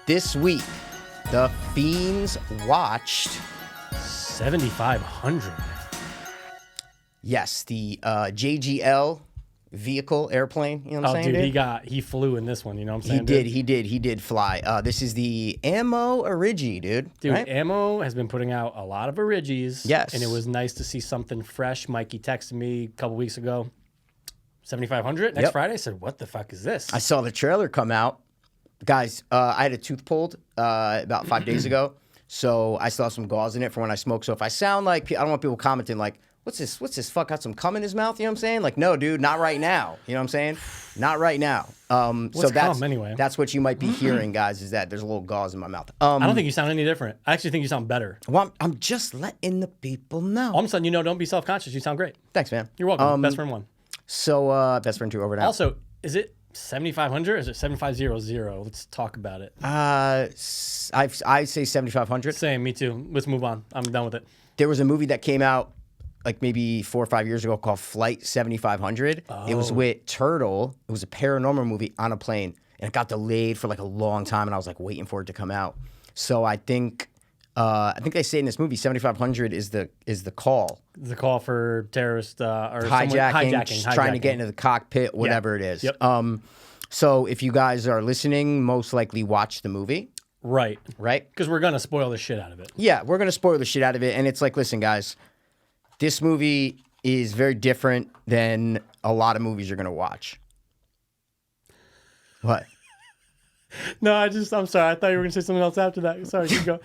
This week, the Fiends watched 7,500. Yes, the JGL vehicle airplane. You know what I'm saying? Dude, he flew in this one. You know what I'm saying? He did fly. This is the Ammo Origi, dude. Dude, right? Ammo has been putting out a lot of Origis. Yes. And it was nice to see something fresh. Mikey texted me a couple weeks ago. 7,500 next Friday. I said, what the fuck is this? I saw the trailer come out. Guys, I had a tooth pulled about 5 days ago. So I still have some gauze in it for when I smoke. So if I sound like, I don't want people commenting like, what's this fuck got some cum in his mouth? You know what I'm saying? Like, no, dude, not right now. You know what I'm saying? Not right now. What's cum anyway? That's what you might be hearing, guys, is that there's a little gauze in my mouth. I don't think you sound any different. I actually think you sound better. Well, I'm just letting the people know. All of a sudden, don't be self-conscious. You sound great. Thanks, man. You're welcome. Best friend one. So, best friend two over now. Also, is it 7,500 or is it 7,500? Let's talk about it. I say 7,500. Same, me too. Let's move on. I'm done with it. There was a movie that came out like maybe 4 or 5 years ago called Flight 7500. Oh. It was with Turtle. It was a paranormal movie on a plane, and it got delayed for like a long time, and I was like waiting for it to come out. So I think they say in this movie 7,500 is the call. The call for terrorist or hijacking, trying to get into the cockpit, whatever it is. Yep. So if you guys are listening, most likely watch the movie. Right. Right? Because we're going to spoil the shit out of it. Yeah, we're going to spoil the shit out of it. And it's like, listen, guys, this movie is very different than a lot of movies you're going to watch. What? No, I'm sorry. I thought you were going to say something else after that. Sorry, keep going.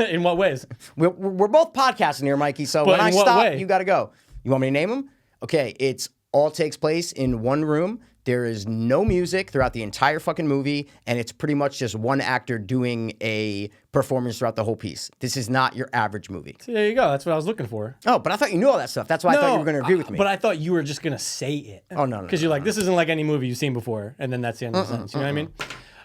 In what ways? We're both podcasting here, Mikey. So when I stop, you got to go. You want me to name them? Okay, it's all takes place in one room. There is no music throughout the entire fucking movie, and it's pretty much just one actor doing a performance throughout the whole piece. This is not your average movie. See, there you go. That's what I was looking for. Oh, but I thought you knew all that stuff. That's why I thought you were going to agree with me. But I thought you were just going to say it. Oh, no. Because you're like, this isn't like any movie you've seen before, and then that's the end of the sentence. You know what I mean?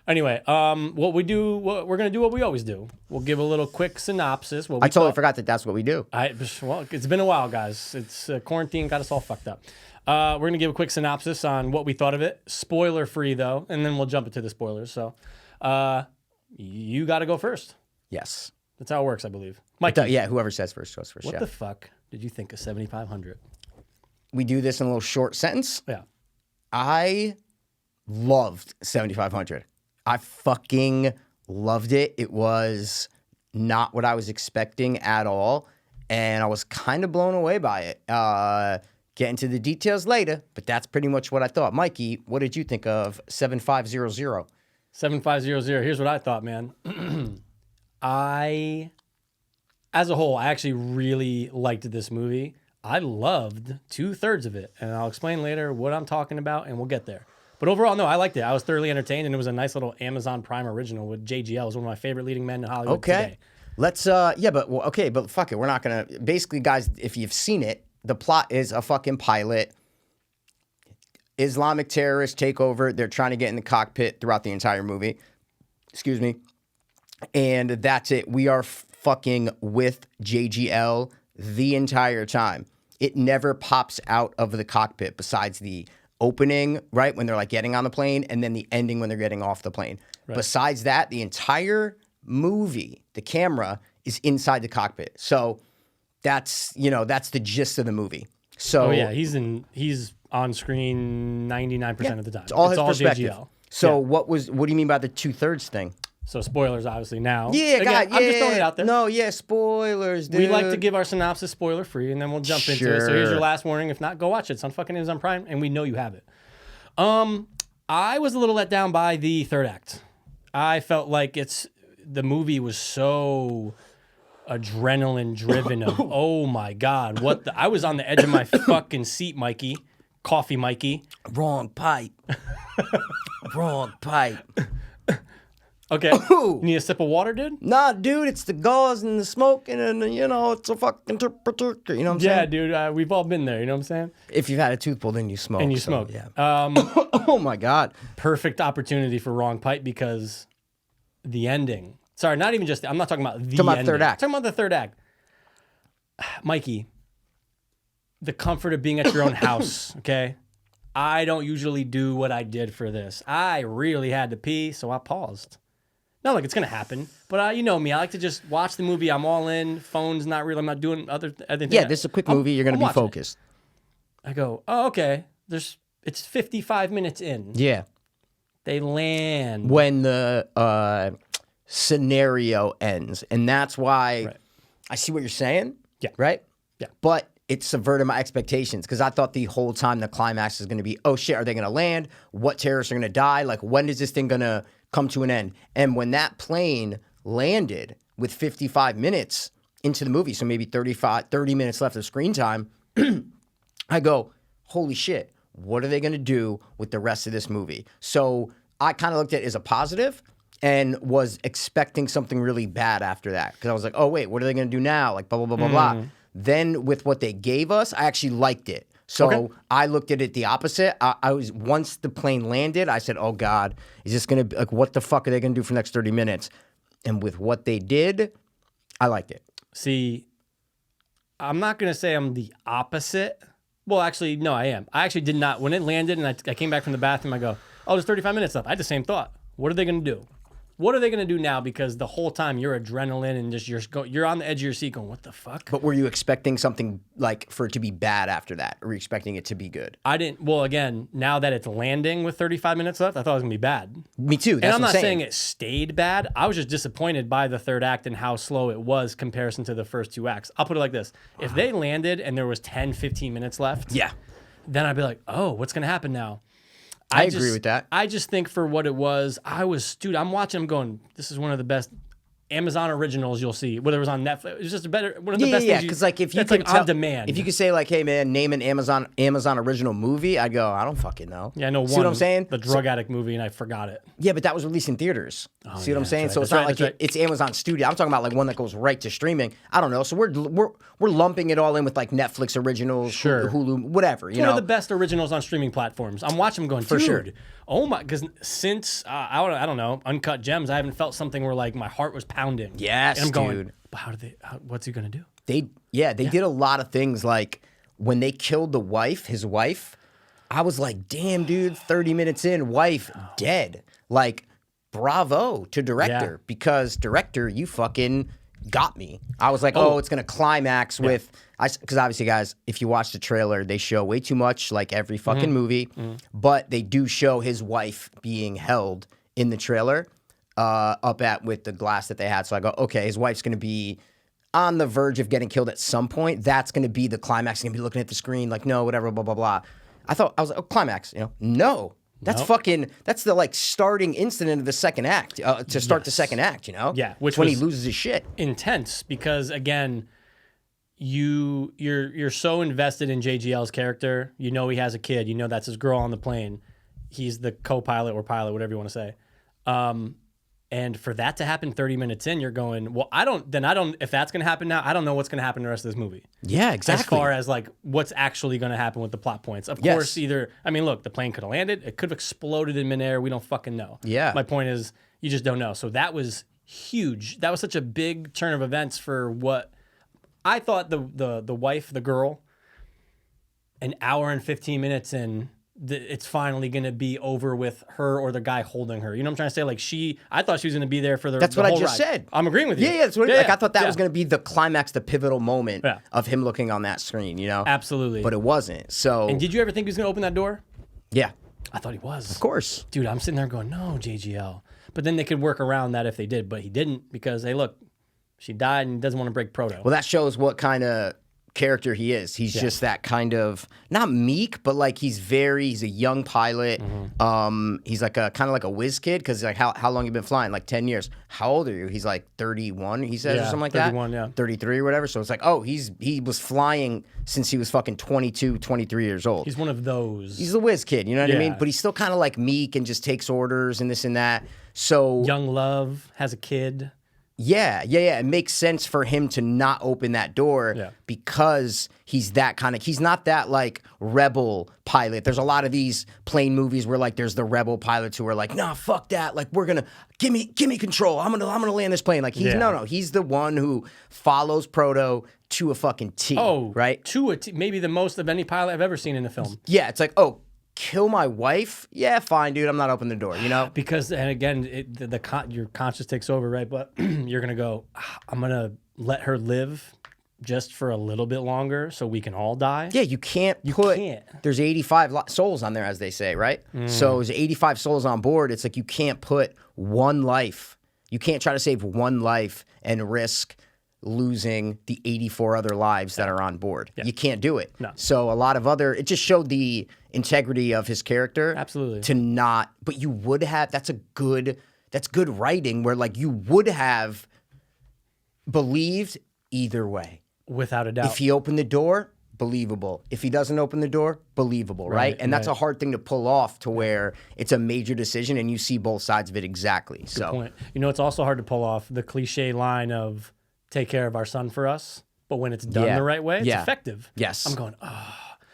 Anyway, we're going to do what we always do. We'll give a little quick synopsis. I totally forgot that that's what we do. Well, it's been a while, guys. It's quarantine got us all fucked up. We're going to give a quick synopsis on what we thought of it. Spoiler free, though, and then we'll jump into the spoilers. So you got to go first. Yes. That's how it works, I believe. Mike. Yeah, whoever says first goes first. What the fuck did you think of 7,500? We do this in a little short sentence. Yeah. I loved 7,500. I fucking loved it. It was not what I was expecting at all, and I was kind of blown away by it. Get into the details later, but that's pretty much what I thought. Mikey, what did you think of 7,500? 7,500. Here's what I thought, man. As a whole, I actually really liked this movie. I loved 2/3 of it, and I'll explain later what I'm talking about, and we'll get there. But overall, no, I liked it. I was thoroughly entertained, and it was a nice little Amazon Prime original with JGL. It was one of my favorite leading men in Hollywood today. Let's, but fuck it. We're not going to, basically, guys, if you've seen it, the plot is a fucking pilot. Islamic terrorists take over. They're trying to get in the cockpit throughout the entire movie. Excuse me. And that's it. We are fucking with JGL the entire time. It never pops out of the cockpit besides the opening, right, when they're like getting on the plane, and then the ending when they're getting off the plane. Right. Besides that, the entire movie, the camera is inside the cockpit. So that's the gist of the movie. So he's on screen 99% of the time. It's all his perspective. JGL. So what do you mean by the 2/3 thing? So spoilers, obviously, now. Yeah, I'm just throwing it out there. No, spoilers, dude. We like to give our synopsis spoiler free, and then we'll jump into it. So here's your last warning. If not, go watch it. It's on fucking Amazon Prime, and we know you have it. I was a little let down by the third act. I felt like the movie was so adrenaline driven of, oh my God, I was on the edge of my fucking seat, Mikey. Coffee, Mikey. Wrong pipe. Wrong pipe. Okay. You need a sip of water, dude? Nah, dude, it's the gauze and the smoke and it's a fucking interpreter. You know what I'm saying? Yeah, dude, we've all been there. You know what I'm saying? If you've had a tooth pulled, then you smoke. And you smoke. Yeah. Oh my God. Perfect opportunity for wrong pipe because the ending. Sorry, not even just, I'm not talking about the ending. Talking about third act. Talking about the third act. Mikey, the comfort of being at your own house, okay? I don't usually do what I did for this. I really had to pee, so I paused. Not like it's gonna happen, but you know me. I like to just watch the movie. I'm all in. Phone's not real. I'm not doing other things. Yeah, this is a quick movie. You're gonna be focused. I go, oh, okay. It's 55 minutes in. Yeah. They land when the scenario ends, and that's why I see what you're saying. Yeah. Right. Yeah. But it subverted my expectations because I thought the whole time the climax is going to be, oh shit, are they going to land? What terrorists are going to die? Like, when is this thing going to come to an end? And when that plane landed with 55 minutes into the movie, so maybe 30 minutes left of screen time, I go, holy shit, what are they going to do with the rest of this movie? So I kind of looked at it as a positive and was expecting something really bad after that because I was like, oh, wait, what are they going to do now? Like, blah, blah, blah, blah, blah. Then with what they gave us, I actually liked it. So I looked at it the opposite. I was, once the plane landed, I said, oh, God, is this going to be, like, what the fuck are they going to do for the next 30 minutes? And with what they did, I liked it. See, I'm not going to say I'm the opposite. Well, actually, no, I am. I actually did not. When it landed and I came back from the bathroom, I go, oh, there's 35 minutes left. I had the same thought. What are they going to do? What are they going to do now? Because the whole time you're adrenaline and just you're on the edge of your seat going, what the fuck? But were you expecting something like for it to be bad after that? Or were you expecting it to be good? I didn't. Well, again, now that it's landing with 35 minutes left, I thought it was going to be bad. Me too. That's and I'm what not saying. saying it stayed bad. I was just disappointed by the third act and how slow it was comparison to the first two acts. I'll put it like this. If they landed and there was 10, 15 minutes left, then I'd be like, oh, what's going to happen now? I agree with that. I just think for what it was, I'm watching them going, this is one of the best Amazon originals you'll see, whether it was on Netflix. It was just one of the best things. Because like if you can on demand. If you could say like, hey man, name an Amazon original movie, I'd go, I don't fucking know. Yeah, I know. See what I'm saying? The drug addict movie, and I forgot it. Yeah, but that was released in theaters. See what I'm saying? Right. So it's not like it's Amazon Studio. I'm talking about like one that goes right to streaming. I don't know. So we're lumping it all in with like Netflix originals, Hulu, whatever. You know, one of the best originals on streaming platforms. I'm watching them going, for sure. Oh my! Because since I don't know, Uncut Gems, I haven't felt something where like my heart was pounding. Yes, and I'm going, dude. But what's he gonna do? They did a lot of things. Like when they killed his wife, I was like, damn, dude, 30 minutes in, wife dead. Like, bravo to director because director, you fucking got me. I was like, oh, it's gonna climax with. Because obviously, guys, if you watch the trailer, they show way too much, like every fucking movie. But they do show his wife being held in the trailer with the glass that they had. So I go, okay, his wife's going to be on the verge of getting killed at some point. That's going to be the climax. He's going to be looking at the screen like, no, whatever, blah, blah, blah. I was like, oh, climax, no. That's that's the like starting incident of the second act to start the second act, Yeah, which when he loses his shit. Intense because again, you're so invested in JGL's character. You know he has a kid. You know that's his girl on the plane. He's the co-pilot or pilot, whatever you want to say. And for that to happen 30 minutes in, you're going, well, if that's going to happen now, I don't know what's going to happen the rest of this movie. Yeah, exactly. As far as like what's actually going to happen with the plot points. Of course, look, the plane could have landed. It could have exploded in midair. We don't fucking know. Yeah. My point is, you just don't know. So that was huge. That was such a big turn of events for what I thought the wife, the girl, an hour and 15 minutes in, it's finally going to be over with her or the guy holding her. You know what I'm trying to say? Like I thought she was going to be there for That's the what whole I just ride. said. I'm agreeing with you. Yeah, that's what I thought that was going to be the climax, the pivotal moment of him looking on that screen, Absolutely. But it wasn't. So. And did you ever think he was going to open that door? Yeah. I thought he was. Of course. Dude, I'm sitting there going, no, JGL. But then they could work around that if they did, but he didn't because, hey, look, she died and doesn't want to break proto. Well, that shows what kind of character he is. He's just that kind of not meek, but like he's a young pilot. He's like a kind of like a whiz kid because like how long you been flying? Like 10 years. How old are you? He's like 31. He says or something like 31, that. 33 or whatever. So it's like, oh, he was flying since he was fucking 22, 23 years old. He's one of those. He's the whiz kid. You know what I mean? But he's still kind of like meek and just takes orders and this and that. So young love has a kid. Yeah. It makes sense for him to not open that door because he's not that like rebel pilot. There's a lot of these plane movies where like there's the rebel pilots who are like, nah, fuck that. Like we're gonna give me control. I'm gonna land this plane. Like he's no. He's the one who follows Proto to a fucking T. Oh, right? To a T. Maybe the most of any pilot I've ever seen in a film. Yeah, it's like, oh, kill my wife, yeah, fine, dude. I'm not opening the door, you know? Because, and again, your conscience takes over, right? But you're going to go, I'm going to let her live just for a little bit longer so we can all die. Yeah, you can't. There's 85 souls on there, as they say, right? So there's 85 souls on board. It's like you can't put one life. You can't try to save one life and risk losing the 84 other lives that are on board. You can't do it. No. So it just showed the integrity of his character. Absolutely. But you would have, that's good writing where like you would have believed either way. Without a doubt. If he opened the door, believable. If he doesn't open the door, believable, right? And that's a hard thing to pull off to where it's a major decision and you see both sides of it exactly. Good point. You know, it's also hard to pull off the cliche line of take care of our son for us, but when it's done the right way, it's effective. Yes. I'm going,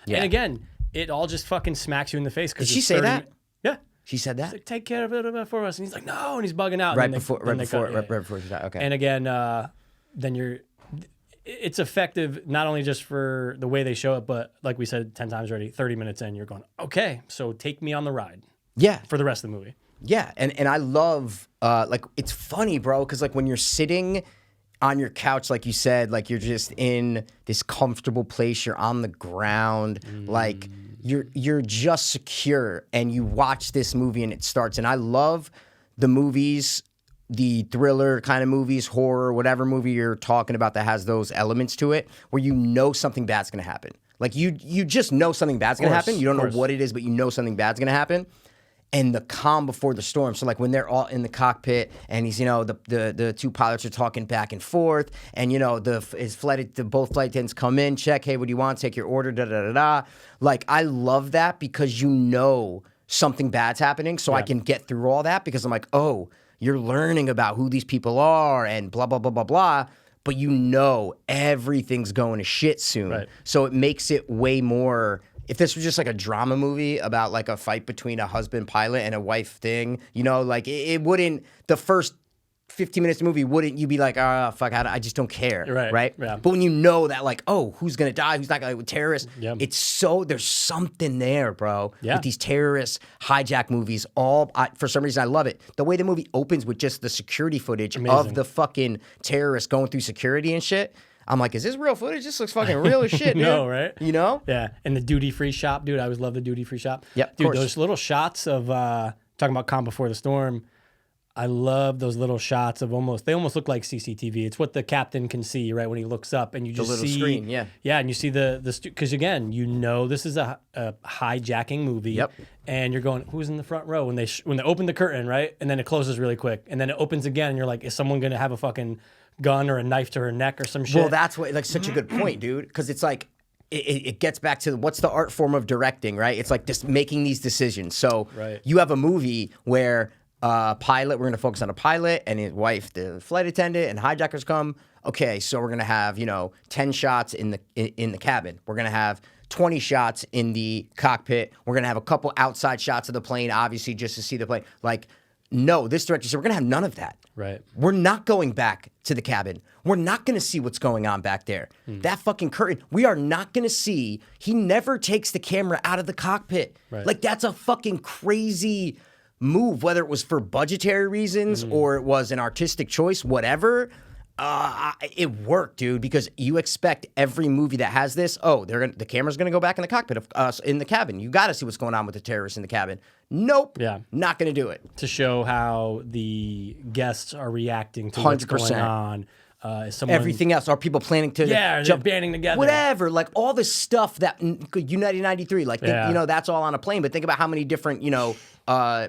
And again, it all just fucking smacks you in the face. Did she say that? Yeah. She said that? She's like, take care of it for us. And he's like, no. And he's bugging out. Right before she died. Okay. And again, then it's effective not only just for the way they show it, but like we said 10 times already, 30 minutes in, you're going, okay, so take me on the ride. Yeah. For the rest of the movie. Yeah. And I love, like, it's funny, bro, because like when you're sitting on your couch, like you said, like you're just in this comfortable place, you're on the ground, like you're just secure, and you watch this movie and it starts. And I love the movies, the thriller kind of movies, horror, whatever movie you're talking about that has those elements to it, where you know something bad's gonna happen. Like you just know something bad's gonna happen. You don't know what it is, but you know something bad's gonna happen. And the calm before the storm. So like when they're all in the cockpit and he's, you know, the two pilots are talking back and forth, and you know both flight attendants come in, check, hey, what do you want? Take your order, da da da da. Like I love that because you know something bad's happening, so I can get through all that because I'm like, oh, you're learning about who these people are and blah blah blah blah blah. But you know everything's going to shit soon, right. So it makes it way more. If this was just like a drama movie about like a fight between a husband pilot and a wife thing, you know, like it wouldn't, the first 15 minutes of the movie, wouldn't you be like, oh, fuck, I just don't care, right? Yeah. But when you know that like, oh, who's going to die, who's not going to, with terrorists, it's so, there's something there, bro, with these terrorist hijack movies, for some reason, I love it. The way the movie opens with just the security footage of the fucking terrorists going through security and shit. I'm like, is this real footage? This looks fucking real as shit, dude. No, right? You know? Yeah. And the duty-free shop, dude. I always love the duty-free shop. Yep, dude, those little shots of, talking about Calm Before the Storm, I love those little shots of they almost look like CCTV. It's what the captain can see, right, when he looks up, and you just see... The little screen, yeah. Yeah, and you see because again, you know this is a hijacking movie, and you're going, who's in the front row? When they open the curtain, right, and then it closes really quick, and then it opens again, and you're like, is someone going to have a fucking gun or a knife to her neck or some shit? Well, that's what, like, such a good point, dude, because it's like, it gets back to what's the art form of directing, right? It's like just making these decisions. So you have a movie where pilot, we're going to focus on a pilot and his wife, the flight attendant, and hijackers come. Okay, so we're going to have, 10 shots in the cabin. We're going to have 20 shots in the cockpit. We're going to have a couple outside shots of the plane, obviously, just to see the plane. Like, no, this director said, we're going to have none of that. Right. We're not going back to the cabin. We're not going to see what's going on back there. That fucking curtain, we are not going to see. He never takes the camera out of the cockpit. Right. Like, that's a fucking crazy move, whether it was for budgetary reasons or it was an artistic choice, whatever. It worked, dude, because you expect every movie that has this, the camera's going to go back in the cockpit of us in the cabin. You got to see what's going on with the terrorists in the cabin. Nope. Yeah. Not going to do it. To show how the guests are reacting to what's going on. Everything else. Are people planning to jump, banding together? Whatever. Like all this stuff that United 93, like, that's all on a plane. But think about how many different,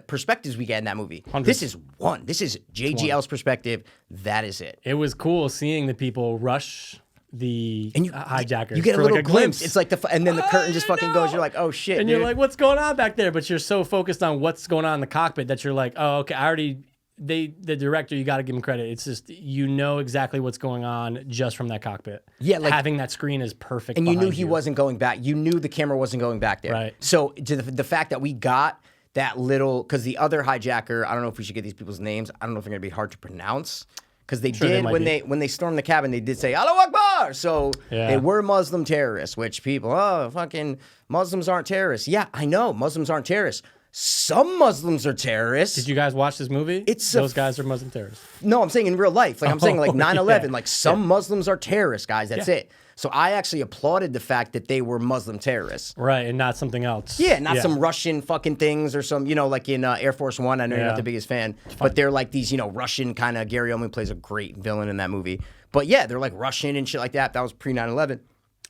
perspectives we get in that movie. Hundreds. This is one. This is JGL's perspective. That is it. It was cool seeing the people rush the hijackers. You get a little glimpse. It's like and then the curtain just fucking goes. You're like, oh shit, and dude. You're like, what's going on back there? But you're so focused on what's going on in the cockpit that you're like, oh, okay, the director, you got to give him credit. It's just, exactly what's going on just from that cockpit. Yeah, like having that screen is perfect. And you knew he wasn't going back. You knew the camera wasn't going back there. Right. So the fact that we got that little, because the other hijacker, I don't know if we should get these people's names. I don't know if they're going to be hard to pronounce. Because they did, when they stormed the cabin, they did say, Allahu Akbar! are. So they were Muslim terrorists, which people, fucking Muslims aren't terrorists. Yeah, I know Muslims aren't terrorists. Some Muslims are terrorists. Did you guys watch this movie? Those guys are Muslim terrorists. No, I'm saying in real life. Like I'm saying like 9/11. Like some Muslims are terrorists, guys. That's it. So I actually applauded the fact that they were Muslim terrorists. Right, and not something else. Yeah, not some Russian fucking things or some, like in Air Force One. I know you're not the biggest fan, but they're like these, Russian kind of. Gary Oldman plays a great villain in that movie. But yeah, they're like Russian and shit like that. That was pre 9/11.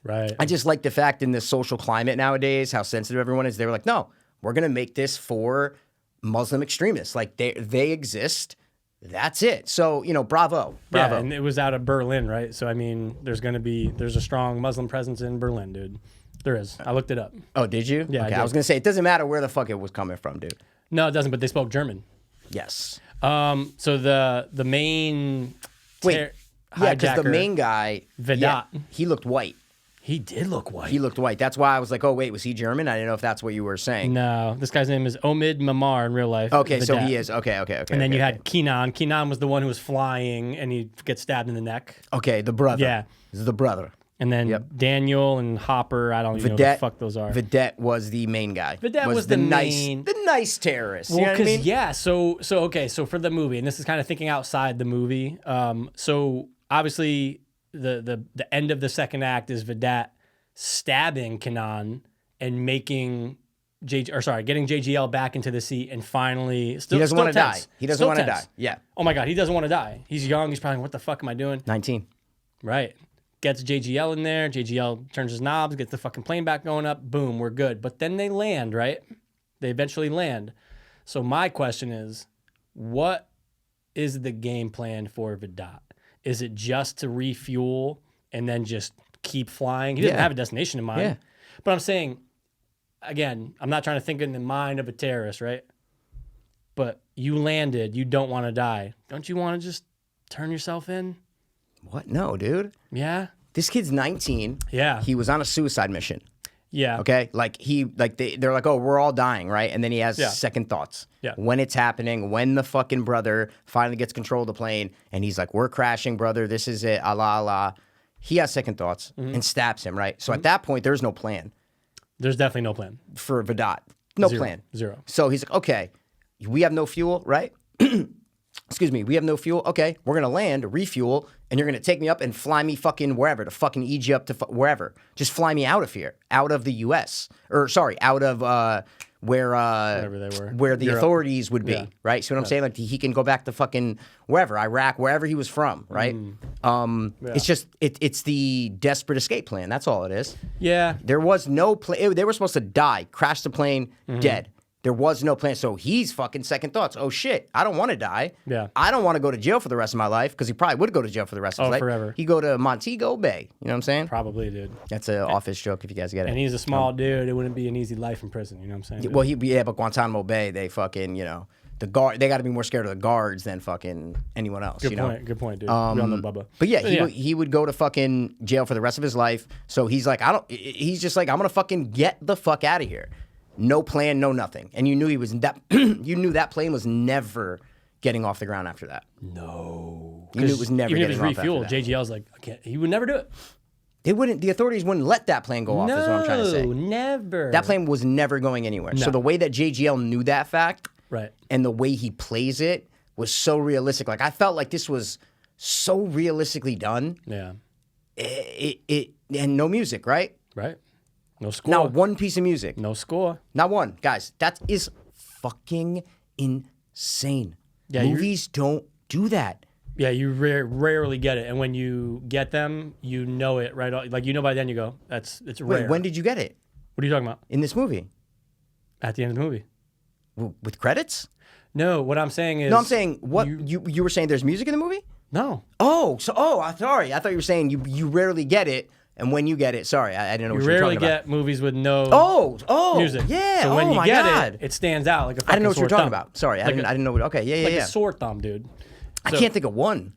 Right. I just like the fact in this social climate nowadays, how sensitive everyone is. They were like, no, we're going to make this for Muslim extremists. Like they exist. That's it. So, bravo. Yeah, and it was out of Berlin, right? So, I mean, there's a strong Muslim presence in Berlin, dude. There is. I looked it up. Oh, did you? Yeah, okay, I was going to say, it doesn't matter where the fuck it was coming from, dude. No, it doesn't, but they spoke German. Yes. So the main because the main guy, Vedat, he looked white. He did look white. He looked white. That's why I was like, oh, wait, was he German? I didn't know if that's what you were saying. No, this guy's name is Omid Mamar in real life. Okay, so he is. Okay. And then you had Kenan. Kenan was the one who was flying, and he gets stabbed in the neck. Okay, the brother. Yeah. This is the brother. And then Daniel and Hopper, I don't even know who the fuck those are. Vedat was the main guy. Vedat was the main... The nice terrorist. Well, you know what I mean? Yeah, so for the movie, and this is kind of thinking outside the movie. So obviously the end of the second act is Vedat stabbing Kenan and getting JGL back into the seat, and finally he doesn't want to die. He doesn't want to die. Yeah. Oh my God, he doesn't want to die. He's young. He's probably, what the fuck am I doing? 19. Right. Gets JGL in there. JGL turns his knobs, gets the fucking plane back going up. Boom, we're good. But then they land, right? They eventually land. So my question is, what is the game plan for Vedat? Is it just to refuel and then just keep flying? He doesn't have a destination in mind. Yeah. But I'm saying, again, I'm not trying to think in the mind of a terrorist, right? But you landed, you don't want to die. Don't you want to just turn yourself in? What? No, dude. Yeah. This kid's 19. Yeah. He was on a suicide mission. Yeah. Okay? They're like, oh, we're all dying, right? And then he has second thoughts. Yeah. When it's happening, when the fucking brother finally gets control of the plane, and he's like, we're crashing, brother. This is it. Allah, Allah. He has second thoughts and stabs him, right? So at that point, there's no plan. There's definitely no plan. For Vedat. No plan. Zero. So he's like, okay, we have no fuel, right? Excuse me, we have no fuel. Okay, we're going to land, refuel, and you're going to take me up and fly me fucking wherever, to fucking Egypt, to wherever. Just fly me out of here, out of the U.S. Or, sorry, out of wherever they were. Where the authorities would be, right? See what I'm saying? Like, he can go back to fucking wherever, Iraq, wherever he was from, right? It's just, it's the desperate escape plan. That's all it is. Yeah. There was no plan. They were supposed to die, crash the plane, dead. There was no plan. So he's fucking second thoughts. Oh, shit. I don't want to die. Yeah. I don't want to go to jail for the rest of my life, because he probably would go to jail for the rest of his life. Forever. He'd go to Montego Bay. You know what I'm saying? Probably, dude. That's an office joke if you guys get it. And he's a small dude. It wouldn't be an easy life in prison. You know what I'm saying? Well, but Guantanamo Bay, they fucking, the guard, they got to be more scared of the guards than fucking anyone else. Good point, dude. We all know Bubba. But he would go to fucking jail for the rest of his life. So he's like, he's just like, I'm going to fucking get the fuck out of here. No plan, no nothing. And you knew you knew that plane was never getting off the ground after that. No. You knew it was never getting off after that. Even if it was refueled, JGL's like, okay, he would never do it. The authorities wouldn't let that plane go off, is what I'm trying to say. No, never. That plane was never going anywhere. No. So the way that JGL knew that fact, right, and the way he plays it was so realistic. Like, I felt like this was so realistically done. Yeah. And no music, right? Right. No score. Not one piece of music. No score. Not one. Guys, that is fucking insane. Yeah, movies don't do that. Yeah, you rarely get it. And when you get them, you know it right off. Like, by then you go, it's rare. Wait, when did you get it? What are you talking about? In this movie. At the end of the movie. With credits? No, what I'm saying is... No, I'm saying, what, you were saying there's music in the movie? No. Sorry. I thought you were saying you rarely get it. And when you get it, sorry, I didn't know what you were talking about. You rarely get movies with no music. Yeah. So when you get it, it stands out like a fucking I didn't know what you were talking thumb. about. Sorry, I didn't know what. Okay, yeah. Like a sore thumb, dude. I can't think of one.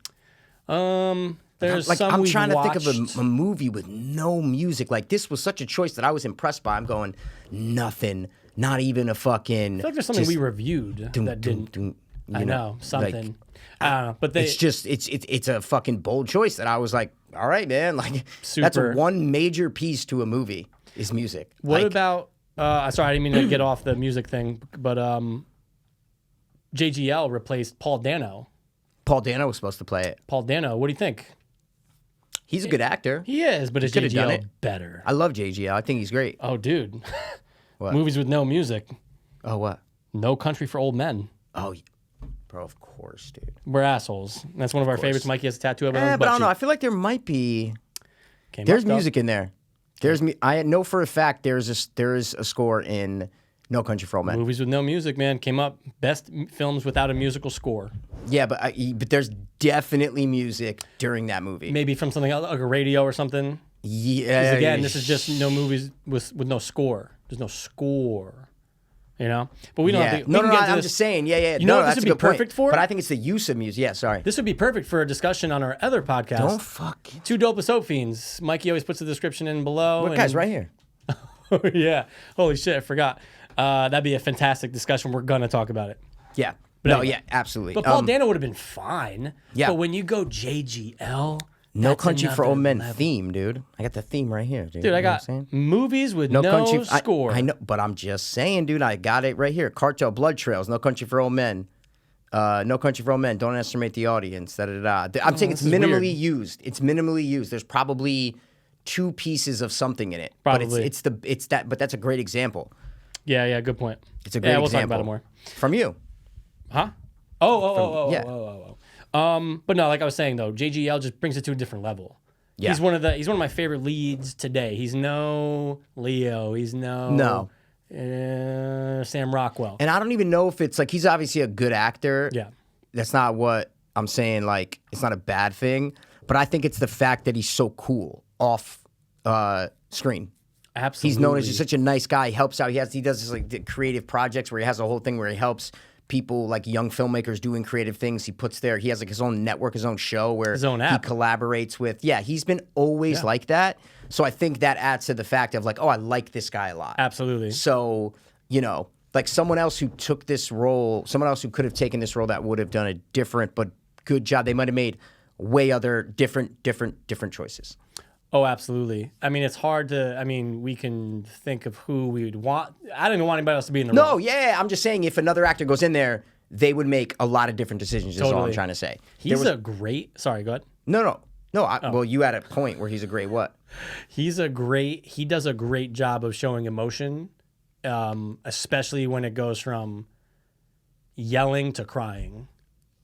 There's some I'm we've trying watched. to think of a movie with no music. Like, this was such a choice that I was impressed by. I'm going, nothing. Not even a fucking... I feel like there's something we reviewed that didn't... I know, something. I don't know, but it's a fucking bold choice that I was like, all right, man, like that's Super. one major piece to a movie is music. What Like, about? Sorry, I didn't mean to get off the music thing, but JGL replaced Paul Dano. Paul Dano was supposed to play it. Paul Dano, what do you think? He's a good actor. He is, but is could've done JGL it. better? I love JGL. I think he's great. Oh, dude. What? Movies with no music. Oh, what? No Country for Old Men. Oh, bro, of course, dude. We're assholes. That's one of our favorites. Mikey has a tattoo of it on his But I butt don't know. I cheek. feel like there might be. Came There's up, though. music in there. I know for a fact there is a score in No Country for Old Men. Movies with no music, man. Came up. Best films without a musical score. Yeah, but there's definitely music during that movie. Maybe from something else, like a radio or something. Yeah. 'Cause again, this is just no movies with no score. There's no score. You know? But we don't have to. we No, can no, get into I'm this. just saying. Yeah. You know what that's this a would be good point. perfect for? But I think it's the use of music. Yeah, sorry. This would be perfect for a discussion on our other podcast. Don't fuck. Two Dopest Soap Fiends. Mikey always puts the description in below. What guy's right here? Yeah. Holy shit, I forgot. That'd be a fantastic discussion. We're going to talk about it. Yeah. anyway. Yeah, absolutely. But Paul Dano would have been fine. Yeah. But when you go JGL, No that's Country for Old another Men level. theme, dude. I got the theme right here, dude. Dude, I You know what I'm got saying? movies with No no Country. score. I know, but I'm just saying, dude. I got it right here. Cartel Blood Trails. No Country for Old Men. No Country for Old Men. Don't underestimate the audience. Da, da, da, da. I'm saying it's this is minimally weird. used. It's minimally used. There's probably 2 pieces of something in it. Probably. But it's that. But that's a great example. Yeah, good point. It's a great we'll example. talk about it more. From you. Huh? Yeah. But no, like I was saying though, JGL just brings it to a different level. Yeah. He's one of my favorite leads today. He's no Leo. He's no Sam Rockwell. And I don't even know if it's like he's obviously a good actor. Yeah. That's not what I'm saying. Like, it's not a bad thing. But I think it's the fact that he's so cool off screen. Absolutely. He's known as just such a nice guy. He helps out. He does this like the creative projects where he has a whole thing where he helps people like young filmmakers doing creative things. He has like his own network, his own show where His own app. he collaborates with. Yeah, he's been always like that. So I think that adds to the fact of like, oh, I like this guy a lot. Absolutely. So, like someone else who took this role, someone else who could have taken this role that would have done a different but good job. They might have made way other different choices. Oh, absolutely. I mean, it's hard to. I mean, we can think of who we would want. I don't even want anybody else to be in the role. No, yeah, I'm just saying if another actor goes in there, they would make a lot of different decisions. Is all I'm Totally. trying to say. He's a great. Sorry, go ahead. No. Well, you had a point where he's a great what? He does a great job of showing emotion, especially when it goes from yelling to crying.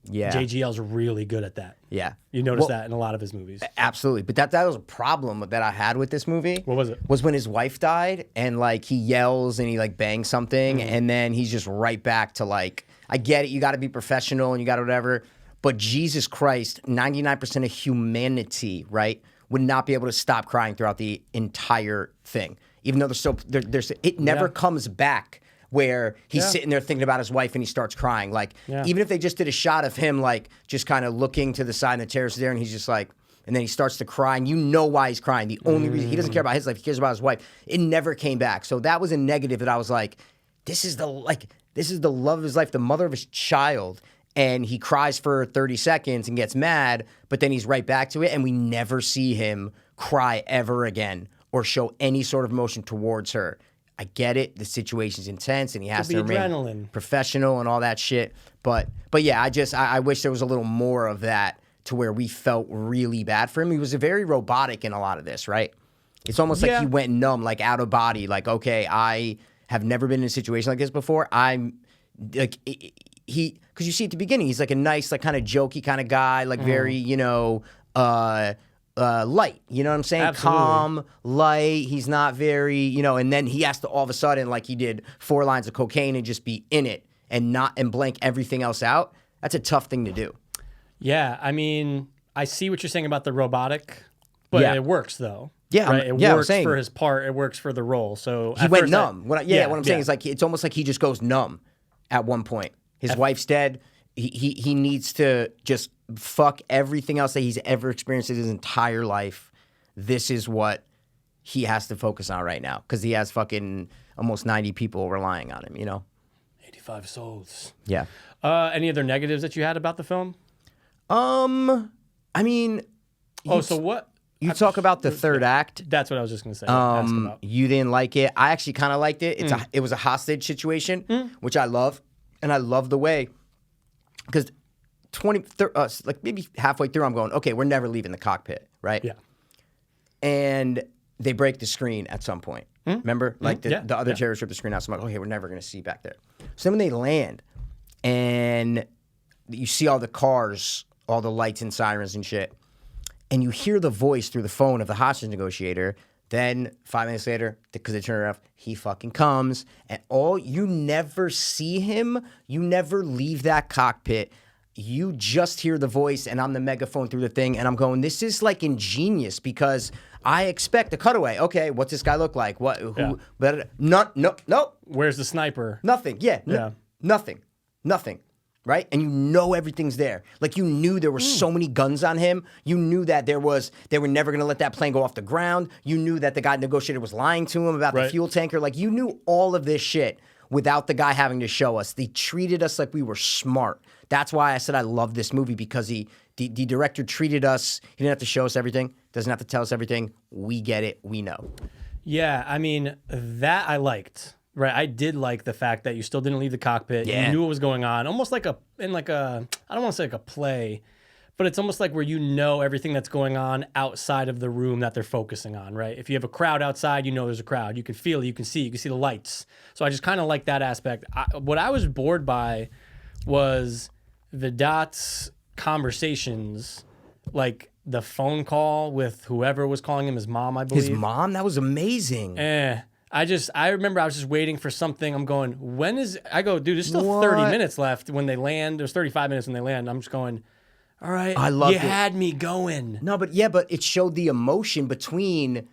Yeah, JGL's really good at that. yeah. You notice that in a lot of his movies. Absolutely, but that was a problem that I had with this movie. What was it? Was when his wife died and like he yells and he like bangs something and then he's just right back to like, I get it, you got to be professional and you got to whatever, but Jesus Christ, 99% of humanity, right, would not be able to stop crying throughout the entire thing, even though there's it never comes back. Where he's sitting there thinking about his wife and he starts crying. Like, even if they just did a shot of him, like, just kind of looking to the side and the terrace there and he's just like, and then he starts to cry and you know why he's crying. The only reason, he doesn't care about his life, he cares about his wife. It never came back. So that was a negative that I was like, this is the love of his life, the mother of his child. And he cries for 30 seconds and gets mad, but then he's right back to it. And we never see him cry ever again or show any sort of emotion towards her. I get it. The situation's intense, and he has to remain adrenaline. professional and all that shit. But yeah, I wish there was a little more of that to where we felt really bad for him. He was very robotic in a lot of this, right? It's almost like he went numb, like out of body. Like, okay, I have never been in a situation like this before. I'm like because you see at the beginning, he's like a nice, like kind of jokey kind of guy, like very, light, you know what I'm saying? Absolutely. Calm, light. He's not very, and then he has to all of a sudden, like he did 4 lines of cocaine and just be in it and blank everything else out. That's a tough thing to do. Yeah, I mean, I see what you're saying about the robotic, but it works though. Yeah, right? It I'm works saying, for his part. It works for the role. So he went numb. What I'm saying is like it's almost like he just goes numb at one point. His wife's dead. He needs to just fuck everything else that he's ever experienced in his entire life. This is what he has to focus on right now because he has fucking almost 90 people relying on him, 85 souls. Yeah. Any other negatives that you had about the film? I mean, so what? You talk about the third act. That's what I was just gonna say. Ask about. You didn't like it. I actually kind of liked it. It was a hostage situation, which I love, and I love the way because like maybe halfway through, I'm going, okay, we're never leaving the cockpit, right? Yeah. And they break the screen at some point. Remember, like the other terrorists rip the screen out. So I'm like, okay, we're never gonna see back there. So then when they land, and you see all the cars, all the lights and sirens and shit. And you hear the voice through the phone of the hostage negotiator. Then 5 minutes later, because they turn it off, he fucking comes. And you never see him. You never leave that cockpit. You just hear the voice, and I'm the megaphone through the thing. And I'm going, this is like ingenious because I expect a cutaway. Okay, what's this guy look like? What? Who? Yeah. No. Where's the sniper? Nothing. Yeah. Nothing. Right? And you know everything's there. Like you knew there were so many guns on him. You knew that they were never going to let that plane go off the ground. You knew that the guy negotiator was lying to him about the fuel tanker. Like you knew all of this shit without the guy having to show us. They treated us like we were smart. That's why I said I love this movie because the director treated us. He didn't have to show us everything. Doesn't have to tell us everything. We get it. We know. Yeah, I mean, that I liked. Right, I did like the fact that you still didn't leave the cockpit. Yeah. You knew what was going on, almost like I don't want to say like a play, but it's almost like where you know everything that's going on outside of the room that they're focusing on, right? If you have a crowd outside, you know there's a crowd. You can feel it, you can see the lights. So I just kind of like that aspect. What I was bored by was Vedat's conversations, like the phone call with whoever was calling him, his mom, I believe. His mom? That was amazing. I remember I was just waiting for something. I'm going, I go, dude, there's still 30 minutes left when they land. There's 35 minutes when they land. I'm just going, all right. I loved it. You had me going. No, but it showed the emotion between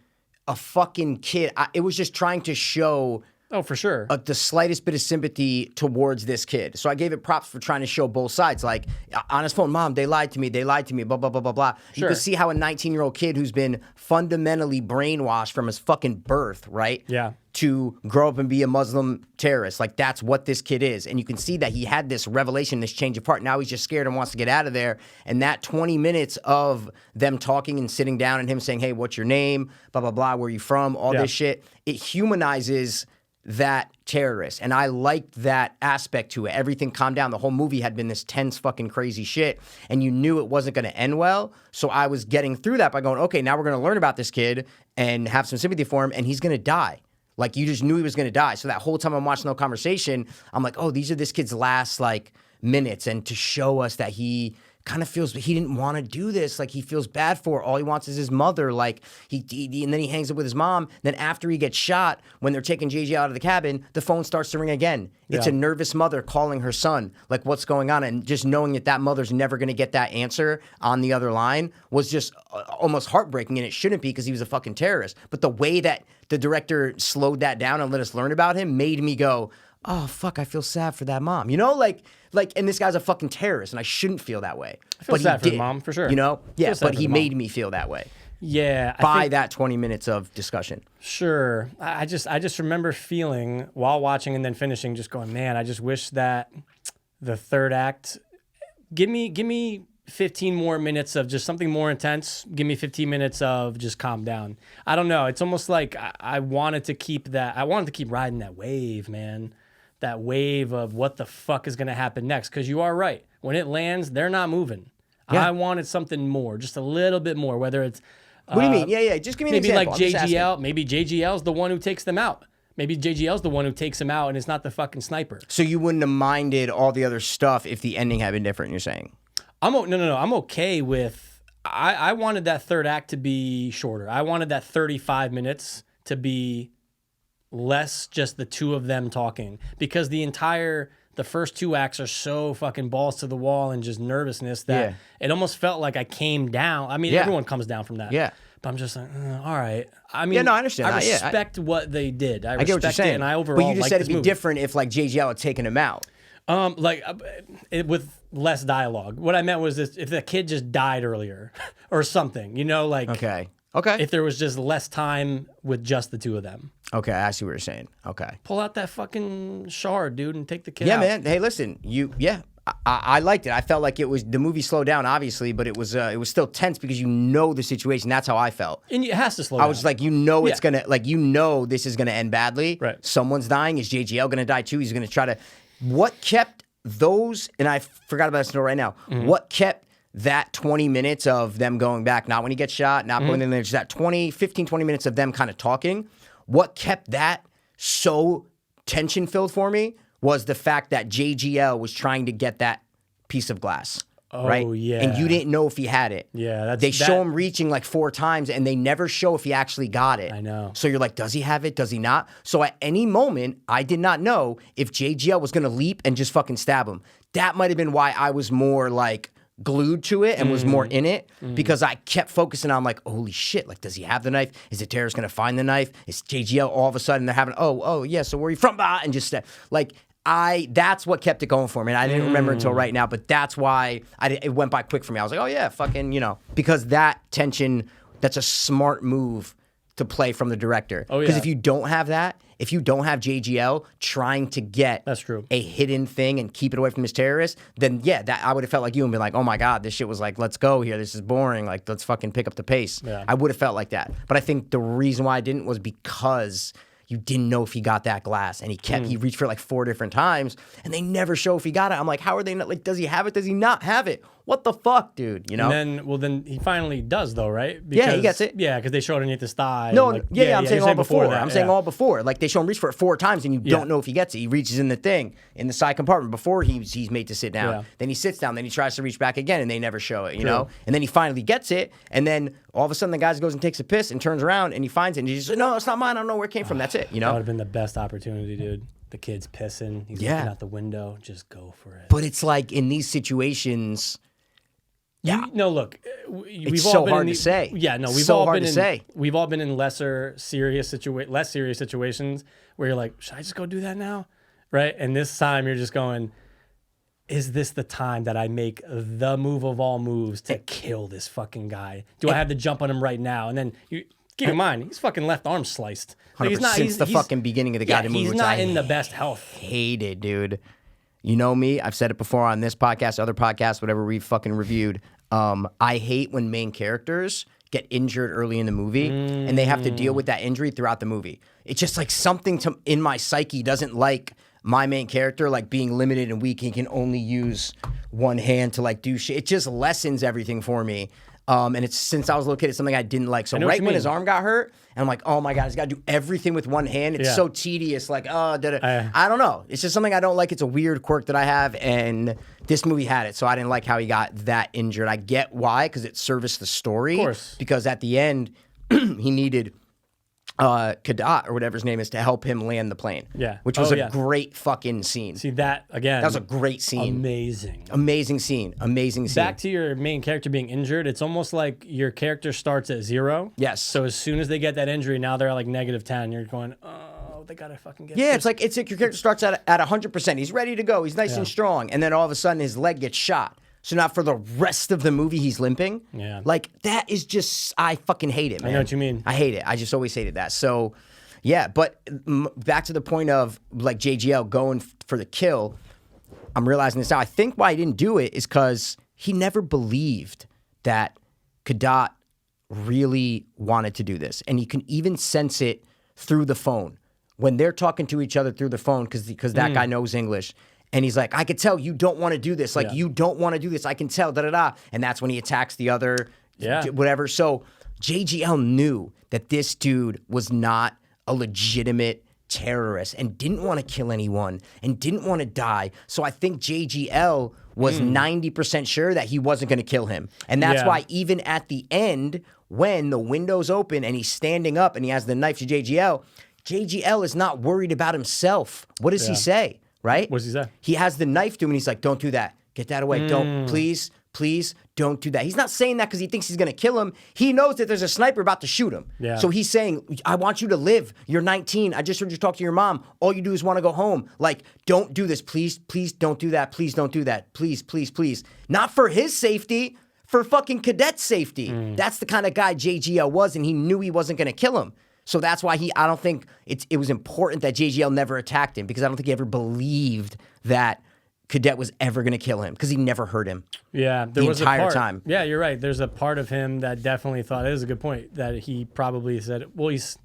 a fucking kid. It was just trying to show Oh, for sure. The slightest bit of sympathy towards this kid. So I gave it props for trying to show both sides. Like, on his phone, Mom, they lied to me, blah, blah, blah, blah, blah. Sure. You can see how a 19-year-old kid who's been fundamentally brainwashed from his fucking birth, right? Yeah. To grow up and be a Muslim terrorist. Like, that's what this kid is. And you can see that he had this revelation, this change of heart. Now he's just scared and wants to get out of there. And that 20 minutes of them talking and sitting down and him saying, hey, what's your name? Blah, blah, blah. Where are you from? All this shit. It humanizes that terrorist. And I liked that aspect to it. Everything calmed down. The whole movie had been this tense fucking crazy shit. And you knew it wasn't going to end well. So I was getting through that by going, okay, now we're going to learn about this kid and have some sympathy for him. And he's going to die. Like, you just knew he was going to die. So that whole time I'm watching the conversation, I'm like, oh, these are this kid's last, like, minutes. And to show us that he kind of feels he didn't want to do this. Like, he feels bad for her. All he wants is his mother. Like, and then he hangs up with his mom. Then after he gets shot, when they're taking JJ out of the cabin, the phone starts to ring again. It's a nervous mother calling her son. Like, what's going on? And just knowing that mother's never going to get that answer on the other line was just almost heartbreaking. And it shouldn't be, because he was a fucking terrorist. But the way that the director slowed that down and let us learn about him made me go, oh, fuck, I feel sad for that mom. You know, like, and this guy's a fucking terrorist, and I shouldn't feel that way. I feel sad for the mom, for sure. You know? Yeah, but he made me feel that way. Yeah. By that 20 minutes of discussion. Sure. I just remember feeling, while watching and then finishing, just going, man, I just wish that the third act, give me 15 more minutes of just something more intense. Give me 15 minutes of just calm down. I don't know. It's almost like I wanted to keep riding that wave, man. That wave of what the fuck is going to happen next. Because you are right. When it lands, they're not moving. Yeah. I wanted something more, just a little bit more, whether it's... What do you mean? Yeah. Just give me an example. Maybe like JGL. Maybe JGL's the one who takes them out. Maybe JGL's the one who takes him out, and it's not the fucking sniper. So you wouldn't have minded all the other stuff if the ending had been different, you're saying? No. I'm okay with... I wanted that third act to be shorter. I wanted that 35 minutes to be less just the two of them talking, because the first two acts are so fucking balls to the wall and just nervousness that it almost felt like I came down. I mean, everyone comes down from that. Yeah. But I'm just like, all right. I mean, I understand. I respect what they did. I get what you're saying. it, and I overall But you just said it'd be movie. different if, like, JGL had taken him out. With less dialogue. What I meant was this, if the kid just died earlier or something, you know, like... Okay. If there was just less time with just the two of them. Okay, I see what you're saying. Okay. Pull out that fucking shard, dude, and take the kid out. Yeah, man. Hey, listen, I liked it. I felt like the movie slowed down, obviously, but it was still tense because you know the situation. That's how I felt. And it has to slow down. I was like, it's gonna, like, this is gonna end badly. Right. Someone's dying. Is JGL gonna die too? He's gonna try to. What kept those? And I forgot about this note right now. Mm-hmm. What kept that 20 minutes of them going back? Not when he gets shot. Not going in there. Just that 15, 20 minutes of them kind of talking. What kept that so tension filled for me was the fact that JGL was trying to get that piece of glass. Oh, right? yeah. And you didn't know if he had it. Yeah. They show him reaching like 4 times and they never show if he actually got it. I know. So you're like, does he have it? Does he not? So at any moment, I did not know if JGL was going to leap and just fucking stab him. That might have been why I was more like glued to it and was more in it because I kept focusing on like, holy shit, like, does he have the knife? Is the terrorist going to find the knife? Is JGL all of a sudden they're having, oh, yeah, so where are you from? And just like, that's what kept it going for me. And I didn't remember until right now, but that's why it went by quick for me. I was like, oh yeah, fucking, because that tension, that's a smart move to play from the director. Oh, yeah. Because if you don't have that, if you don't have JGL trying to get That's true. a hidden thing and keep it away from his terrorists, then yeah, that I would have felt like you and been like, oh my God, this shit was like, let's go here. This is boring. Like, let's fucking pick up the pace. Yeah. I would have felt like that. But I think the reason why I didn't was because you didn't know if he got that glass, and he reached for it like 4 different times, and they never show if he got it. I'm like, how are they not, like, does he have it? Does he not have it? What the fuck, dude? And then he finally does, though, right? Yeah, he gets it. Yeah, because they showed underneath his thigh. No, like, I'm saying all before that. I'm saying yeah. all before. Like, they show him reach for it 4 times, and you don't know if he gets it. He reaches in the thing, in the side compartment before he's made to sit down. Yeah. Then he sits down, then he tries to reach back again, and they never show it, you know? And then he finally gets it, and then all of a sudden the guy goes and takes a piss and turns around, and he finds it, and he's just like, no, it's not mine. I don't know where it came from. That's it, you know? That would have been the best opportunity, dude. The kid's pissing. He's looking out the window. Just go for it. But it's like, in these situations... Yeah. Look, we've it's all so been hard in to say. Yeah, no, we've so all hard been to in. say. We've all been in less serious situations where you're like, should I just go do that now, right? And this time you're just going, is this the time that I make the move of all moves to kill this fucking guy? Do I have to jump on him right now? And then you keep in mind, he's fucking left arm sliced. Like, he's not since the fucking beginning of the goddamn movie. He's not in the best health. Hated, dude. You know me. I've said it before on this podcast, other podcasts, whatever we fucking reviewed. I hate when main characters get injured early in the movie and they have to deal with that injury throughout the movie. It's just like something in my psyche doesn't like my main character like being limited and weak. He can only use one hand to like do shit. It just lessens everything for me. And it's since I was a little kid, it's something I didn't like. So right when his arm got hurt, and I'm like, oh my God, he's got to do everything with one hand. It's so tedious. Like, I don't know. It's just something I don't like. It's a weird quirk that I have, and this movie had it. So I didn't like how he got that injured. I get why, because it serviced the story. Of course. Because at the end, he needed Kadat or whatever his name is to help him land the plane. Yeah. Which was a great fucking scene. See that again. That was a great scene. Amazing scene. Back to your main character being injured, it's almost like your character starts at 0. Yes. So as soon as they get that injury, now they're at like -10. You're going, oh, they gotta fucking get. Yeah, it's like your character starts at 100%. He's ready to go. He's nice and strong, and then all of a sudden his leg gets shot. So now for the rest of the movie, he's limping. Yeah. Like, that is just, I fucking hate it, man. I know what you mean. I hate it. I just always hated that. So, yeah, but back to the point of, like, JGL going for the kill, I'm realizing this now. I think why he didn't do it is because he never believed that Kadat really wanted to do this. And you can even sense it through the phone. When they're talking to each other through the phone, because that guy knows English. And he's like, I could tell you don't want to do this. Like, you don't want to do this. I can tell, da-da-da. And that's when he attacks the other, whatever. So JGL knew that this dude was not a legitimate terrorist and didn't want to kill anyone and didn't want to die. So I think JGL was 90% sure that he wasn't going to kill him. And that's why even at the end, when the window's open and he's standing up and he has the knife to JGL is not worried about himself. What does he say? Right? What does he say? He has the knife to him and he's like, don't do that. Get that away. Don't, please, don't do that. He's not saying that because he thinks he's going to kill him. He knows that there's a sniper about to shoot him. Yeah. So he's saying, I want you to live. You're 19. I just heard you talk to your mom. All you do is want to go home. Like, don't do this. Please don't do that. Please don't do that. Please. Not for his safety, for fucking Kadet's safety. That's the kind of guy JGL was, and he knew he wasn't going to kill him. So that's why I don't think it was important that JGL never attacked him, because I don't think he ever believed that Cadet was ever going to kill him because he never hurt him. Yeah, there the was entire a part, time. Yeah, you're right. There's a part of him that definitely thought, it is a good point, that he probably said, well, he's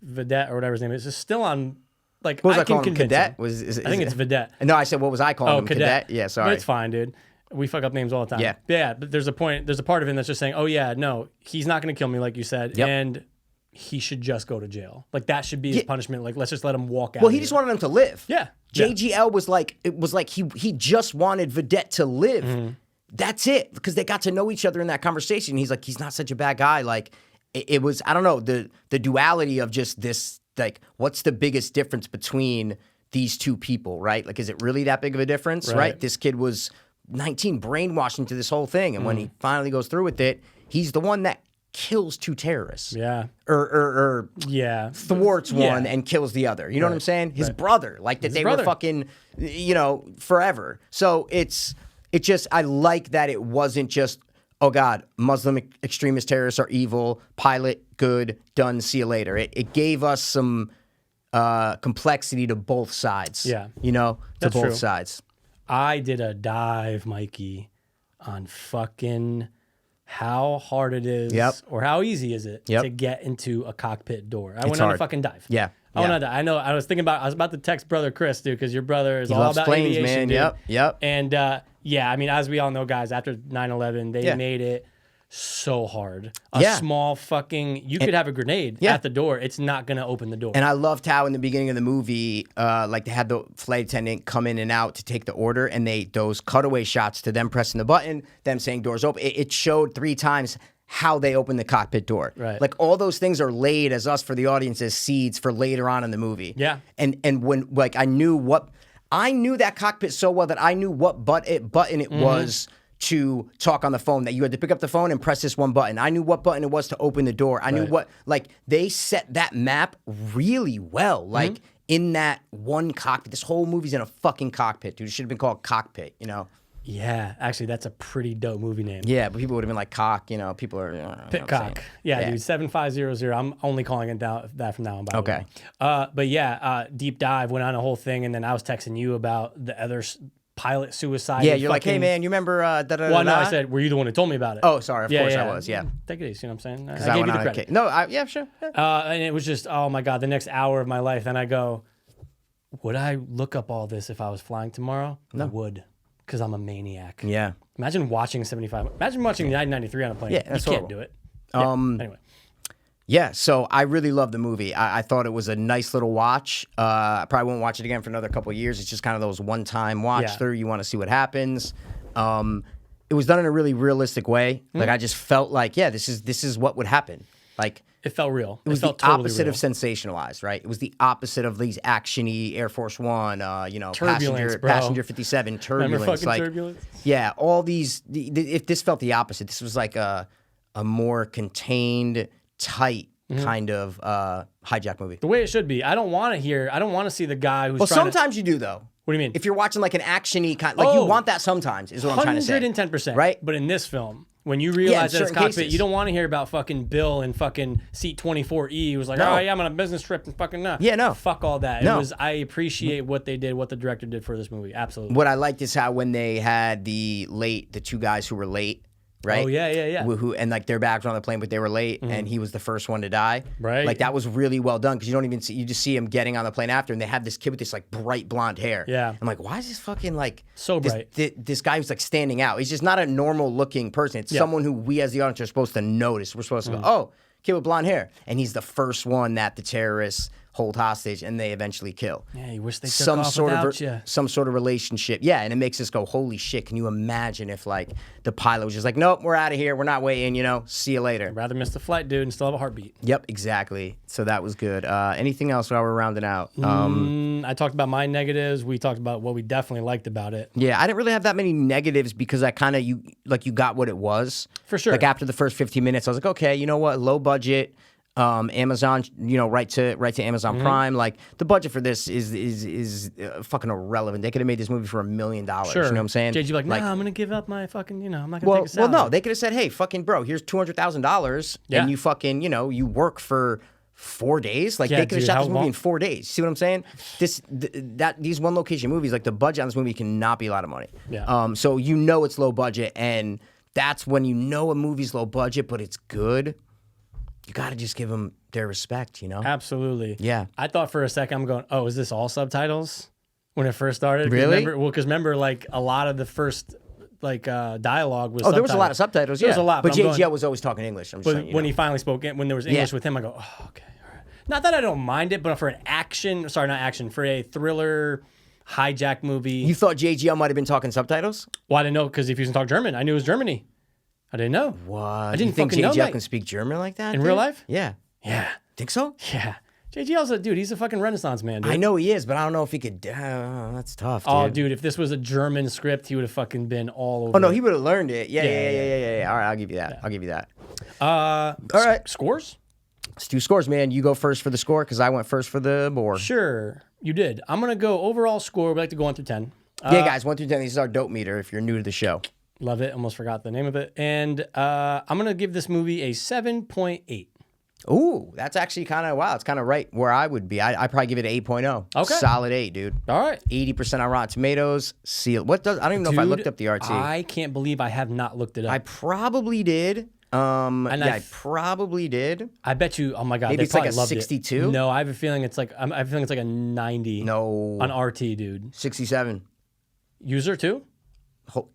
Vedette or whatever his name is, is still on, like, What was I can calling him? convince Cadet? him. I think it's Vedette. No, I said, what was I calling him? Cadet. Yeah, sorry. But it's fine, dude. We fuck up names all the time. Yeah. Yeah, but there's a part of him that's just saying, oh, yeah, no, he's not going to kill me, like you said. Yep. And he should just go to jail. Like, that should be his punishment. Like, let's just let him walk out. Well, he just wanted him to live. Yeah. JGL was like, it was like he just wanted Vedette to live. Mm-hmm. That's it, because they got to know each other in that conversation. He's like, he's not such a bad guy. Like, it was, I don't know, the duality of just this, like, what's the biggest difference between these two people, right? Like, is it really that big of a difference, right? This kid was 19, brainwashed into this whole thing, and when he finally goes through with it, he's the one that kills two terrorists. Yeah. Or yeah. thwarts one and kills the other. You know what I'm saying? His brother. Like that they were fucking, forever. So it's just, I like that it wasn't just, oh God, Muslim extremist terrorists are evil, pilot, good, done, see you later. It gave us some complexity to both sides. Yeah. To That's both true. sides. I did a dive, Mikey, on fucking how hard it is or how easy is it to get into a cockpit door. I went on a fucking dive. Yeah. I went on a dive. I know. I was about to text brother Chris, dude, because your brother is all loves about planes, aviation, man. dude. Yep. And I mean, as we all know, guys, after 9/11, they made it so hard. A small fucking, you could have a grenade at the door. It's not going to open the door. And I loved how in the beginning of the movie, like they had the flight attendant come in and out to take the order, and those cutaway shots to them pressing the button, them saying doors open. It showed 3 times how they open the cockpit door. Right. Like all those things are laid as us for the audience as seeds for later on in the movie. Yeah. And when like I knew that cockpit so well that I knew what button it was to talk on the phone, that you had to pick up the phone and press this one button. I knew what button it was to open the door. I knew what, like, they set that map really well. Like, in that one cockpit. This whole movie's in a fucking cockpit, dude. It should have been called Cockpit, Yeah, actually, that's a pretty dope movie name. Yeah, but people would have been like, cock, people are... Pitcock. Yeah, dude, 7500. I'm only calling it that from now on, by the way. But yeah, Deep Dive went on a whole thing, and then I was texting you about the other pilot suicide. Yeah, you're like, hey, man, you remember... Well, no, I said, were you the one who told me about it? Oh, sorry, of course I was, Take it easy, you know what I'm saying? I gave you the credit. No, yeah, sure. And it was just, oh my God, the next hour of my life. Then I go, would I look up all this if I was flying tomorrow? No. I would. Because I'm a maniac. Yeah. Imagine watching 75. Imagine watching 993 on a plane. Yeah, that's you can't do it. Yeah. Anyway. Yeah, so I really love the movie. I thought it was a nice little watch. I probably won't watch it again for another couple of years. It's just kind of those one-time watch through. You want to see what happens. It was done in a really realistic way. Like I just felt like, this is what would happen. Like it felt real. It was felt the totally opposite real. of sensationalized, right? It was the opposite of these action-y Air Force One, passenger 57, turbulence. Like, turbulence? Yeah, all these. If this felt the opposite, this was like a more contained, tight kind of hijack movie. The way it should be. I don't want to see the guy who's. Well, sometimes you do though. What do you mean? If you're watching like an action-y kind, like you want that sometimes, is what I'm trying to say. 110%. Right? But in this film, when you realize that it's cockpit, cases. you don't want to hear about fucking Bill in fucking seat 24E who's like, oh yeah, I'm on a business trip and fucking no. Yeah, no. Fuck all that. No. I appreciate what they did, what the director did for this movie. Absolutely. What I liked is how when they had the 2 guys who were late, right? Oh, yeah. Who and like their bags were on the plane, but they were late, and he was the first one to die. Right. Like that was really well done because you don't even see, you just see him getting on the plane after, and they have this kid with this like bright blonde hair. Yeah. I'm like, why is this fucking like so bright? This guy who's like standing out. He's just not a normal looking person. It's someone who we as the audience are supposed to notice. We're supposed to go, oh, kid with blonde hair, and he's the first one that the terrorists hold hostage, and they eventually kill. Yeah, you wish they took off without you. Some sort of relationship. Yeah, and it makes us go, holy shit, can you imagine if, like, the pilot was just like, nope, we're out of here, we're not waiting, see you later. I'd rather miss the flight, dude, and still have a heartbeat. Yep, exactly. So that was good. Anything else while we're rounding out? I talked about my negatives. We talked about what we definitely liked about it. Yeah, I didn't really have that many negatives because I kind of, you got what it was. For sure. Like, after the first 15 minutes, I was like, okay, you know what, low budget, Amazon, right to Amazon Prime. Like the budget for this is fucking irrelevant. They could have made this movie for $1 million. Sure. You know what I'm saying? JG like, I'm gonna give up my fucking, I'm not gonna take a salary. Well, no, they could have said, hey, fucking bro, here's $200,000, and you fucking, you work for 4 days. Like Yeah, they could have dude, shot how this movie long? in 4 days. See what I'm saying? These one location movies, like the budget on this movie cannot be a lot of money. Yeah. So you know it's low budget, and that's when you know a movie's low budget, but it's good. You got to just give them their respect, you know? Absolutely. Yeah. I thought for a second, I'm going, oh, is this all subtitles? When it first started? Really? Because remember, like, a lot of the first, like, dialogue was There was a lot of subtitles, yeah. There was a lot. But I'm going- JGL was always talking English. I'm just saying, when he finally spoke, when there was English Yeah. with him, I go, oh, okay. All right. Not that I don't mind it, but for for a thriller hijack movie. You thought JGL might have been talking subtitles? Well, I didn't know because if he was talk German, I knew it was Germany. I didn't know. What? I You didn't think fucking know JGL that. can speak German like that? In dude? real life? Yeah. Yeah. Think so? Yeah. JGL's a dude. He's a fucking Renaissance man, dude. I know he is, but I don't know if he could. That's tough, dude. Oh, dude, if this was a German script, he would have fucking been all over. Oh, no, it. he would have learned it. Yeah. All right, I'll give you that. I'll give you that. All right. Scores? Let's do scores, man. You go first for the score because I went first for the board. Sure, you did. I'm gonna go overall score. We like to go 1 through 10. Yeah, guys, 1 through 10. This is our dope meter if you're new to the show. Love it. Almost forgot the name of it. And I'm gonna give this movie a 7.8. Ooh, that's actually kind of, wow, it's kind of right where I would be. I'd probably give it an 8.0. Okay. Solid 8, dude. All right. 80% on Rotten Tomatoes. Sealed. What does, I don't even know if I looked up the RT. I can't believe I have not looked it up. I probably did. I probably did. I bet you. Oh my god, Maybe they it's like probably a loved 62? It. No, I have a feeling it's like I have a feeling it's like a 90. No. On RT, dude. 67. User too?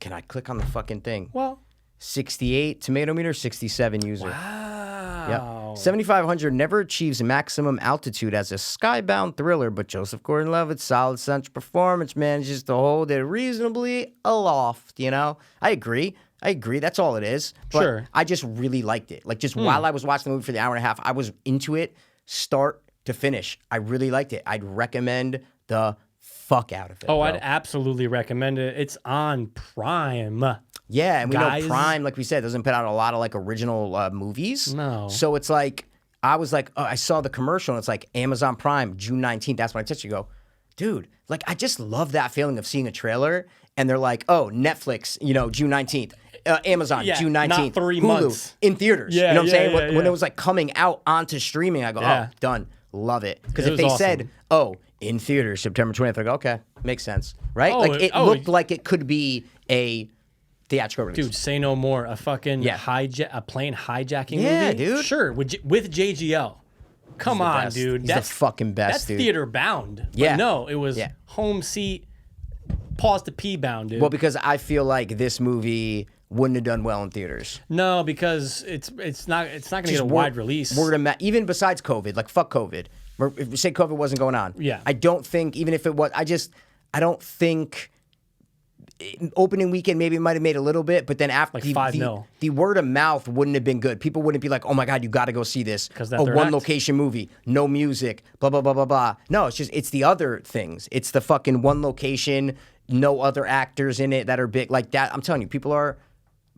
Can I click on the fucking thing? Well, 68 tomato meter, 67 user. wow. Yep. 7500 never achieves maximum altitude as a skybound thriller, but Joseph Gordon-Levitt's solid central performance manages to hold it reasonably aloft, you know? I agree. That's all it is. But Sure. I just really liked it. Like, just while I was watching the movie for the hour and a half, I was into it start to finish. I really liked it. I'd recommend the fuck out of it. Oh, bro. I'd absolutely recommend it. It's on Prime. Yeah, and we Guys. know Prime, like we said, doesn't put out a lot of like original movies. No. So it's like, I was like, I saw the commercial and it's like Amazon Prime, June 19th. That's when I touched you. Go, dude, like I just love that feeling of seeing a trailer and they're like, oh, Netflix, June 19th. Amazon, Yeah, June 19th. not 3 Hulu, months. in theaters. Yeah, you know what I'm saying? yeah, When yeah. it was like coming out onto streaming, I go, Yeah. oh, done. Love it. Because It if they was said, awesome. oh, in theaters, September 20th, I go, okay, makes sense. Right? Oh, like it oh, looked like it could be a theatrical release. Dude, say no more. A fucking Yeah. a plane hijacking Yeah, movie? dude. Sure, with JGL. Come on, best. dude. He's the fucking best, That's dude. theater bound. But Yeah. no, it was Yeah. home seat, pause to pee bound, dude. Well, because I feel like this movie wouldn't have done well in theaters. No, because it's not going to get a wide release. Word of mouth, even besides COVID, like fuck COVID. If we say COVID wasn't going on, Yeah. I don't think even if it was, I don't think opening weekend maybe it might have made a little bit, but then after Like 5 mil. the word of mouth wouldn't have been good. People wouldn't be like, oh my god, you got to go see this. 'Cause that a third one act? location movie, no music, blah blah blah blah blah. No, it's the other things. It's the fucking one location, no other actors in it that are big like that. I'm telling you, people are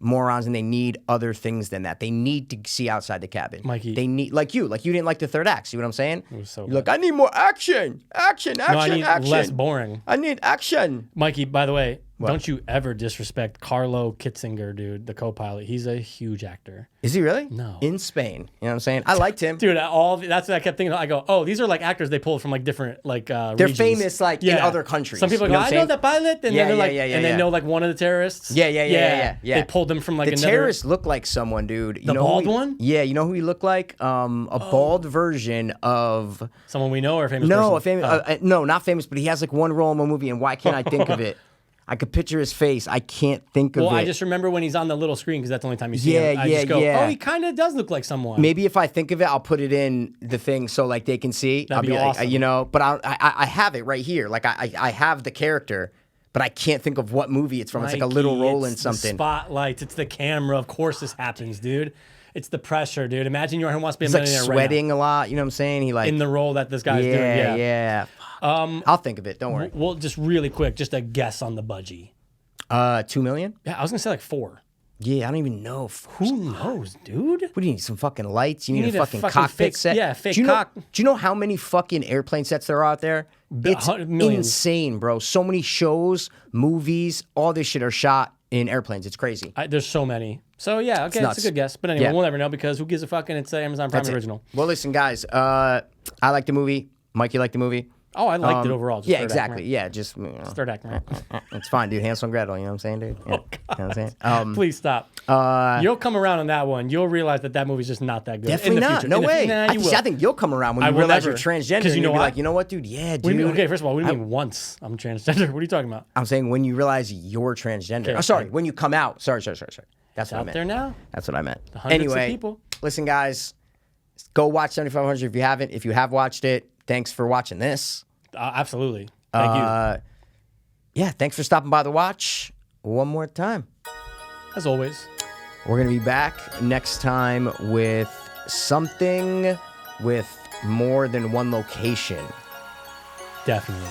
morons and they need other things than that. They need to see outside the cabin. Mikey. They need like you didn't like the third act. See what I'm saying? was so You're like, I need more action. Action. no, I need action. less boring. I need action. Mikey, by the way, don't you ever disrespect Carlo Kitzinger, dude, the co-pilot. He's a huge actor. Is he really? No. In Spain. You know what I'm saying? I liked him. Dude, that's what I kept thinking. I go, oh, these are like actors they pulled from like different like They're regions. famous like in other countries. Some people you go, know what I I'm know saying? the pilot, and Yeah, then they're like, yeah, and they know like one of the terrorists. Yeah. They pulled them from like The another. terrorists look like someone, dude. You The know bald who he- one? Yeah, you know who he looked like? A bald version of Someone we know or a famous no, a person? famous. No, not famous, but he has like one role in one movie, and why can't I think of it? I could picture his face. I can't think of Well, it. I just remember when he's on the little screen because that's the only time you see him. Yeah, I just go, yeah. oh, he kind of does look like someone. Maybe if I think of it, I'll put it in the thing so like they can see. That'd I'll be like, awesome. but I have it right here. Like I have the character, but I can't think of what movie it's from. It's like a little Mikey, role in it's the something. spotlights. It's the camera. Of course, this happens, dude. It's the pressure, dude. Imagine you're who wants to be a He's like millionaire sweating a lot. You know what I'm saying? He like in the role that this guy's doing. yeah. I'll think of it. Don't worry. Well, just really quick, just a guess on the budgie. 2 million? Yeah, I was gonna say like 4. Yeah, I don't even know. Who knows, dude? What do you need? Some fucking lights? You need, need a a fucking fucking cockpit fake- set? yeah, fake do you know, cock- Do you know how many fucking airplane sets there are out there? It's millions. insane, bro. So many shows, movies, all this shit are shot in airplanes. It's crazy. There's so many. So yeah, okay, it's a good guess. But anyway, we'll never know because who gives a fuck? And it's an Amazon Prime original. Well, listen, guys. I like the movie. Mike, you like the movie? Oh, I liked it overall. Just yeah, exactly. Yeah, just third act. It's fine, dude. Hansel and Gretel. You know what I'm saying, dude? Yeah. You know what I'm saying? Please stop. You'll come around on that one. You'll realize that movie's just not that good. Definitely not. No way. Nah, you will. I think you'll come around when you realize you're transgender. Because you'll be like, you know what, dude? Yeah, dude. Okay, first of all, what do you mean once I'm transgender? What are you talking about? I'm saying when you realize you're transgender. Okay, sorry, when you come out. Sorry. That's what I meant. Out there now. That's what I meant. Anyway, of people. Listen, guys, go watch 7500 if you haven't. If you have watched it, thanks for watching this. Absolutely. Thank you. Yeah, thanks for stopping by the watch one more time. As always. We're going to be back next time with something with more than one location. Definitely.